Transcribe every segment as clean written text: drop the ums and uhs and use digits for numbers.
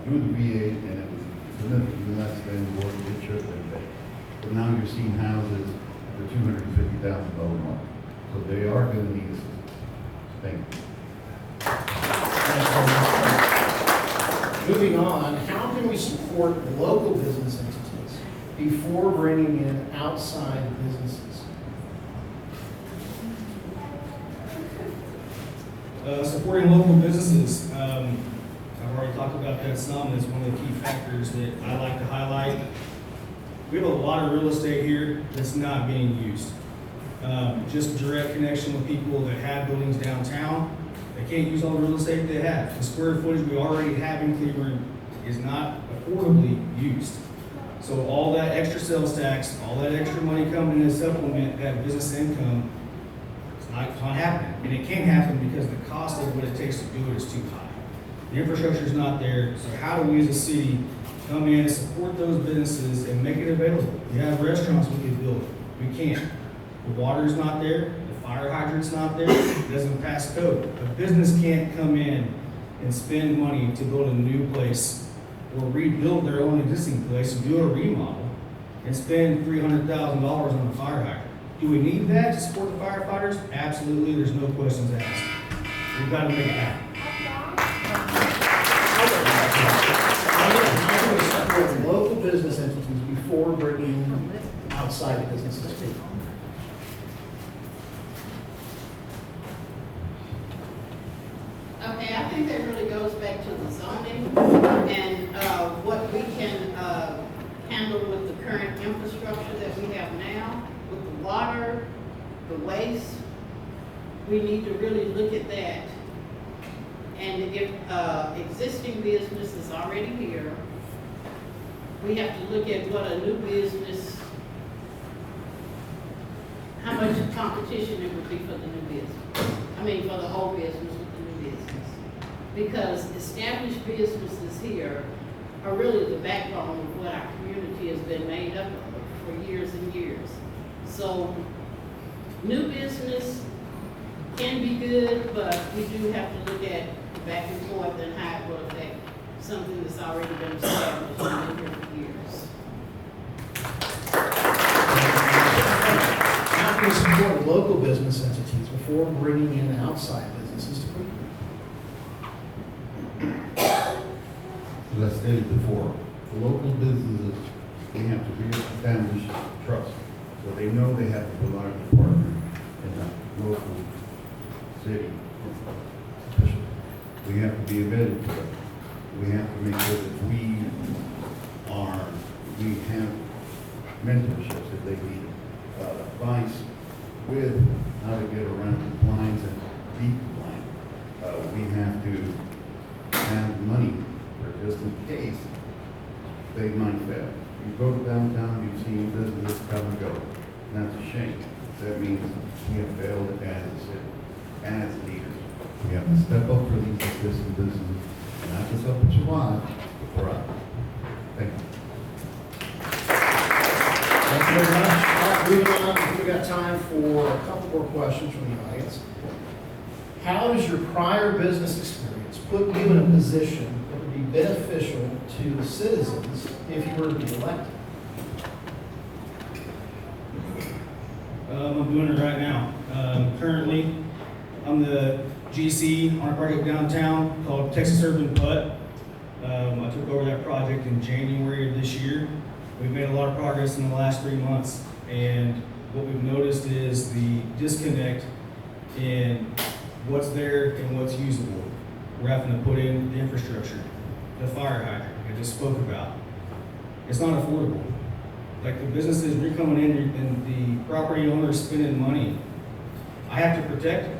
through the VA, and it was significantly less than what it should have been paid. But now you're seeing houses at the $250,000 mark. So they are going to need assistance. Thank you. Moving on, how can we support local business entities before bringing in outside businesses? Supporting local businesses. I've already talked about that some. It's one of the key factors that I like to highlight. We have a lot of real estate here that's not being used. Just direct connection with people that have buildings downtown. They can't use all the real estate they have. The square footage we already have in Cleburne is not affordably used. So all that extra sales tax, all that extra money coming in to supplement that business income, it's not happening. And it can't happen because the cost of what it takes to do it is too high. The infrastructure is not there. So how do we as a city come in and support those businesses and make it available? We have restaurants we can build. We can't. The water is not there. Fire hydrant's not there, it doesn't pass code. A business can't come in and spend money to build a new place or rebuild their own existing place and do a remodel and spend $300,000 on a fire hydrant. Do we need that to support the firefighters? Absolutely, there's no questions asked. We've got to make it happen. How can we support local business entities before bringing outside businesses in? Okay, I think that really goes back to the zoning and what we can handle with the current infrastructure that we have now, with the water, the waste. We need to really look at that. And if existing business is already here, we have to look at what a new business, how much competition it would be for the new business. I mean, for the whole business. Because established businesses here are really the backbone of what our community has been made up of for years and years. So new business can be good, but we do have to look at back and forth and how it will affect something that's already been established and been here for years. How can we support local business entities before bringing in outside businesses to Cleburne? As I stated before, the local businesses, they have to reestablish trust. So they know they have a reliable partner in the local city official. We have to be embedded to it. We have to make sure that we have mentorships if they need advice with how to get around compliance and be compliant. We have to have money for just in case they might fail. You go to downtown, you've seen businesses come and go. And that's a shame. That means we have failed as a city, as leaders. We have to step up for these existing businesses, and not just help them survive, but thrive. Thank you. Thank you very much. All right, moving on, we've got time for a couple more questions from the audience. How does your prior business experience put you in a position that would be beneficial to the citizens if you were to be elected? I'm doing it right now. Currently, I'm the GC on a project downtown called Texas Urban Putt. I took over that project in January of this year. We've made a lot of progress in the last 3 months, and what we've noticed is the disconnect in what's there and what's usable. We're having to put in the infrastructure, the fire hydrant I just spoke about. It's not affordable. Like the businesses, you're coming in and the property owner's spending money. I have to protect it.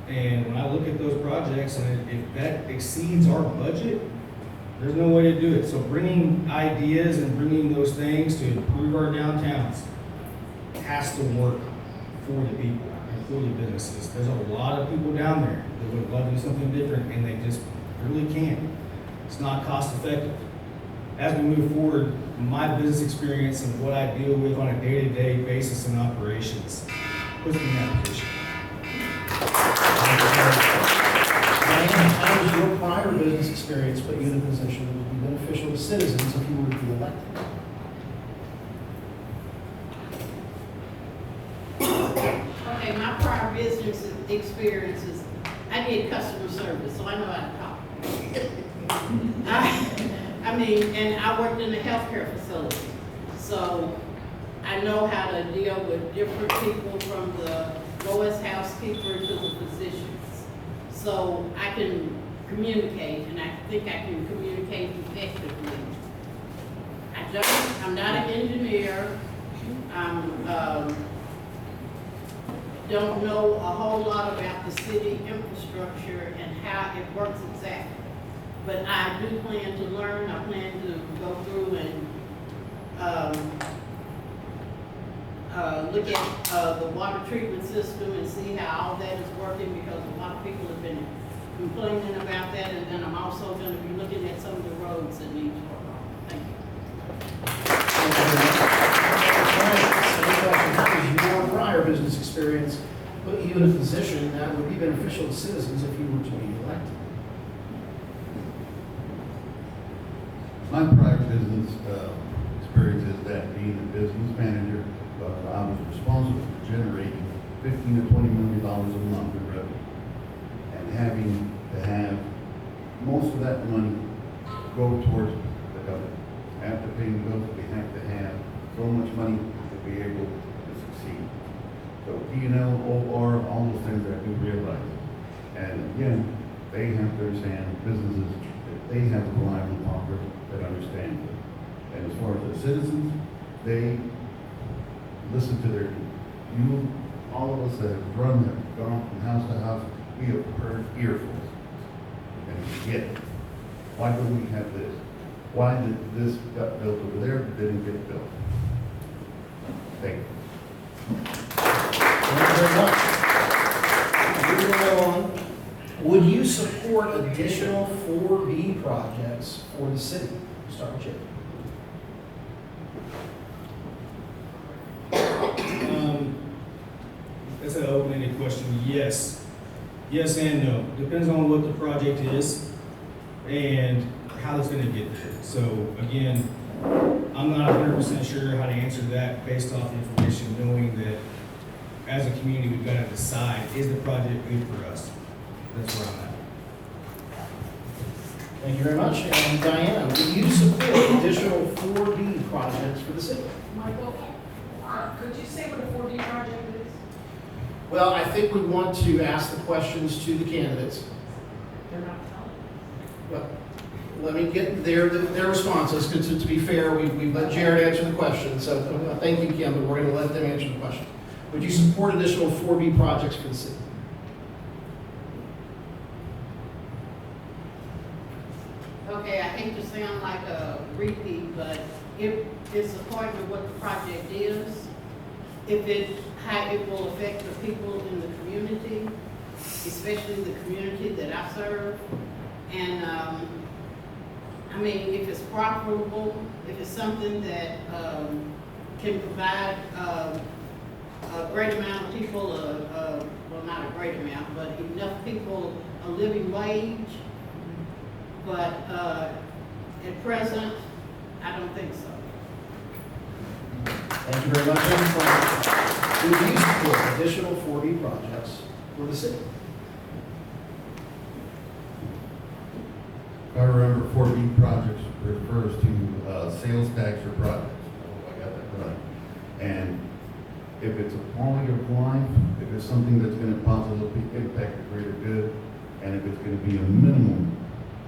And when I look at those projects and if that exceeds our budget, there's no way to do it. So bringing ideas and bringing those things to improve our downtowns has to work for the people and for the businesses. There's a lot of people down there that would love to do something different and they just really can't. It's not cost effective. As we move forward, my business experience and what I deal with on a day-to-day basis in operations puts me in that position. Diane, how does your prior business experience put you in a position that would be citizens if you were to be elected? Okay, my prior business experiences, I did customer service, so I know how to talk. I mean, and I worked in a healthcare facility, so I know how to deal with different people from the lowest housekeeper to the physicians. So I can communicate, and I think I can communicate effectively. I'm not an engineer. Don't know a whole lot about the city infrastructure and how it works exactly. But I do plan to learn. I plan to go through and look at the water treatment system and see how all that is working, because a lot of people have been complaining about that. And then I'm also going to be looking at some of the roads that need to work on. Thank you. How does your prior business experience put you in a position that would be beneficial to citizens if you were to be elected? My prior business experience is that being a business manager, I was responsible for generating $15 to $20 million a month in revenue, and having to have most of that money go towards the government. After paying bills, we have to have so much money to be able to succeed. So P&L, OR, all those things I do realize. And again, they have to understand businesses, that they have a reliable partner that understands it. And as far as the citizens, they listen to their, all of us that have run them, gone from house to house, we have heard earfuls. And we get it. Why do we have this? Why did this got built over there but didn't get built? Thank you. Thank you very much. Moving right on, would you support additional 4B projects for the city? Start with Chip. That's an open-ended question. Yes. Yes and no. Depends on what the project is and how it's going to get there. So again, I'm not 100% sure how to answer that based off the information, knowing that as a community, we've got to decide, is the project good for us? That's where I'm at. Thank you very much. And Diana, would you support additional 4B projects for the city? Michael, could you say what a 4D project is? Well, I think we want to ask the questions to the candidates. They're not telling. Well, let me get their responses, because to be fair, we let Jared answer the question. So thank you, Kim, but we're going to let them answer the question. Would you support additional 4B projects for the city? Okay, I hate to sound like a repeat, but if it's according to what the project is, how it will affect the people in the community, especially the community that I serve. And, I mean, if it's profitable, if it's something that, can provide, a great amount of people, well, not a great amount, but enough people a living wage. But at present, I don't think so. Thank you very much. Would you support additional 4B projects for the city? I remember 4B projects refers to sales tax or projects. Oh, I got that right. And if it's a quality of life, if it's something that's going to positively impact the greater good, and if it's going to be a minimum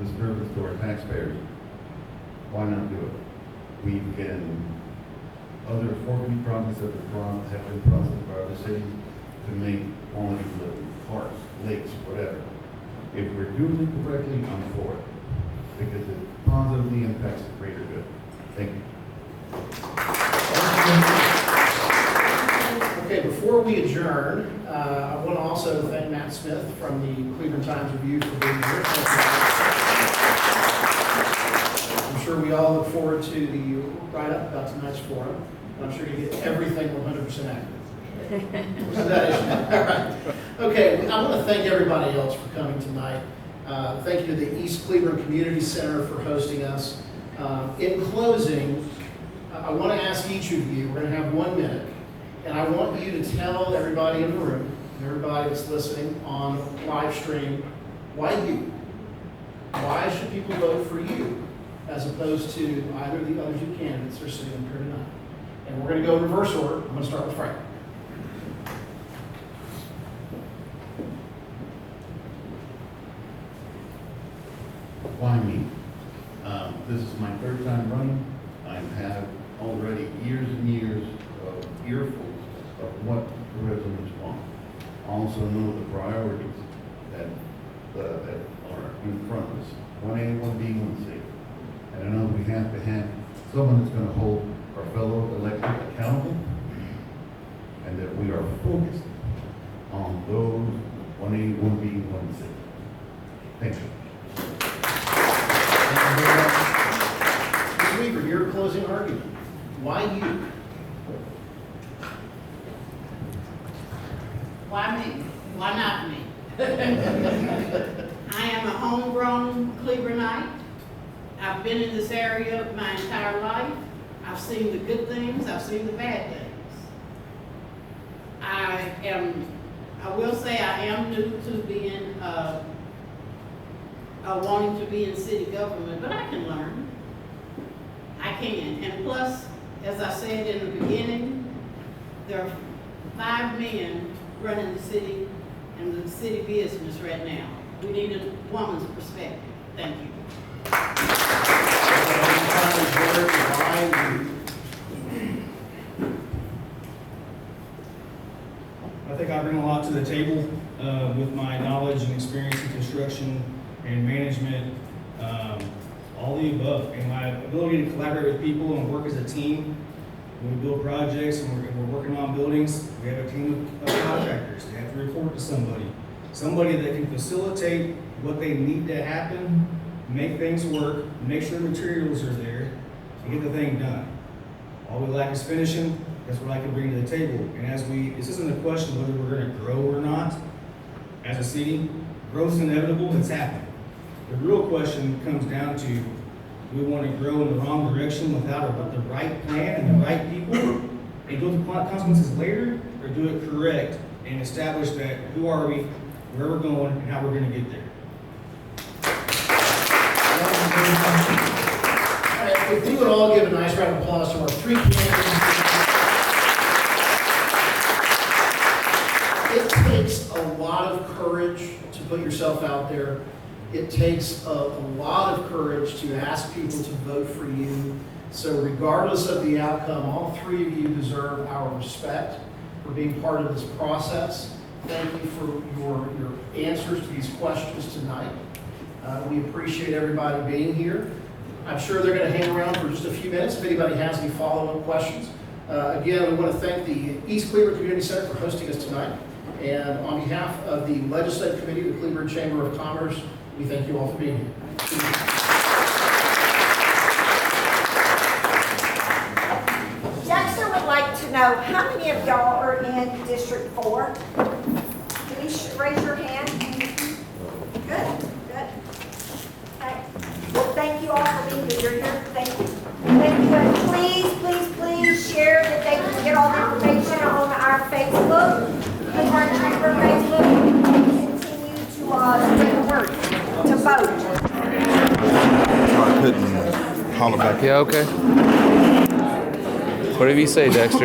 disturbance to our taxpayers, why not do it? We can, other 4B projects that have been processed by other cities to make quality of living, parks, lakes, whatever. If we're doing it correctly, I'm for it, because it positively impacts the greater good. Thank you. Okay, before we adjourn, I want to also thank Matt Smith from the Cleburne Times Review for being here. I'm sure we all look forward to the write-up about tonight's forum. I'm sure you get everything 100% accurate. All right. Okay, I want to thank everybody else for coming tonight. Thank you to the East Cleburne Community Center for hosting us. In closing, I want to ask each of you, we're going to have 1 minute, and I want you to tell everybody in the room, everybody that's listening on live stream, why you? Why should people vote for you as opposed to either of the other two candidates that are sitting up here tonight? And we're going to go in reverse order. I'm going to start with Frank. Why me? This is my third time running. I have already years and years of earfuls of what the residents want. I also know the priorities that are in front of us, 1A, 1B, 1C. And I know we have to have someone that's going to hold our fellow elected accountable, and that we are focused on those 1A, 1B, 1C. Thank you. Thank you very much. Ms. Weaver, your closing argument. Why you? Why me? Why not me? I am a homegrown Cleburneite. I've been in this area my entire life. I've seen the good things, I've seen the bad things. I will say I am new to being, wanting to be in city government, but I can learn. I can. And plus, as I said in the beginning, there are 5 men running the city and the city business right now. We need a woman's perspective. Thank you. I think I bring a lot to the table with my knowledge and experience in construction and management, all the above, and my ability to collaborate with people and work as a team. When we build projects and we're working on buildings, we have a team of contractors. They have to report to somebody that can facilitate what they need to happen, make things work, make sure the materials are there, and get the thing done. All we lack is finishing. That's what I can bring to the table. And this isn't a question whether we're going to grow or not. As a city, growth's inevitable. It's happening. The real question comes down to, do we want to grow in the wrong direction without the right plan and the right people, and go through consequences later, or do it correct and establish that who are we, where we're going, and how we're going to get there? All right, if we would all give a nice round of applause to our 3 candidates. It takes a lot of courage to put yourself out there. It takes a lot of courage to ask people to vote for you. So regardless of the outcome, all 3 of you deserve our respect for being part of this process. Thank you for your answers to these questions tonight. We appreciate everybody being here. I'm sure they're going to hang around for just a few minutes if anybody has any follow-up questions. Again, we want to thank the East Cleburne Community Center for hosting us tonight. And on behalf of the Legislative Committee of the Cleburne Chamber of Commerce, we thank you all for being here. Dexter would like to know how many of y'all are in District 4? Please raise your hand. Good, good. Okay. Well, thank you all for being here. You're here. Thank you. Thank you. And please share that they can get all the information on our Facebook, Cleburne Chamber Facebook, and continue to spread the word, to vote. I couldn't holler back. Yeah, okay. Whatever you say, Dexter.